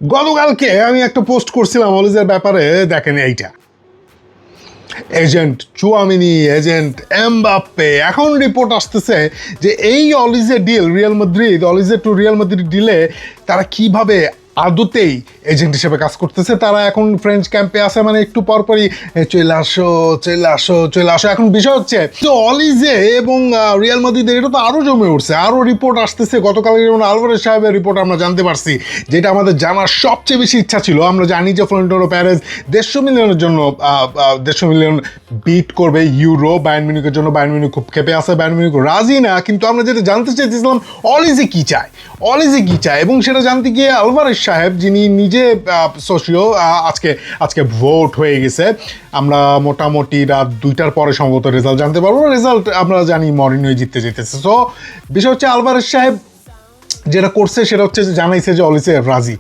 গতকালকে আমি একটা পোস্ট করছিলাম অলিজের ব্যাপারে, দেখেন এইটা। এজেন্ট চুয়ামিনি, এজেন্ট এমবাপ্পে, এখন রিপোর্ট আসতেছে যে এই অলিজের ডিল, রিয়াল মাদ্রিদ অলিজের টু রিয়াল মাদ্রিদ ডিলে তারা কিভাবে আদতেই এজেন্ট হিসেবে কাজ করতেছে। তারা এখন ফ্রেঞ্চ ক্যাম্পে আছে, মানে একটু পরপরই চলে আসো চলে আসো চলে আসো। এখন বিষয় হচ্ছে তো অলিজে এবং রিয়াল মাদ্রিদের এটা তো আরও জমে উঠছে, আরও রিপোর্ট আসতেছে। গতকালকে যেমন আলভারেজ সাহেবের রিপোর্ট আমরা জানতে পারছি, যেটা আমাদের জানার সবচেয়ে বেশি ইচ্ছা ছিল। আমরা জানি যে ফ্লোরেন্টিনো প্যারেজ 150 মিলিয়নের জন্য 150 মিলিয়ন বিট করবে ইউরো বায়ার্ন মিউনিখের জন্য। বায়ার্ন মিউনিখ খুব ক্ষেপে আছে, বায়ার্ন মিউনিখ রাজি না। কিন্তু আমরা যেটা জানতে চাইছিলাম অলিজে কি চায়, অলিজে কি চায়, এবং সেটা জানতে গিয়ে আলভারেজ সাহেব, যিনি নিজে সোশিও, আজকে ভোট হয়ে গেছে। আমরা মোটামুটি রাত 2টার পরে সম্ভবত রেজাল্ট জানতে পারবো। রেজাল্ট আমরা জানি মরিনহো জিততে যেতেছে। সো বিষয় হচ্ছে আলভারেজ সাহেব যেটা করছে সেটা হচ্ছে জানাইছে যে অলিজে রাজি।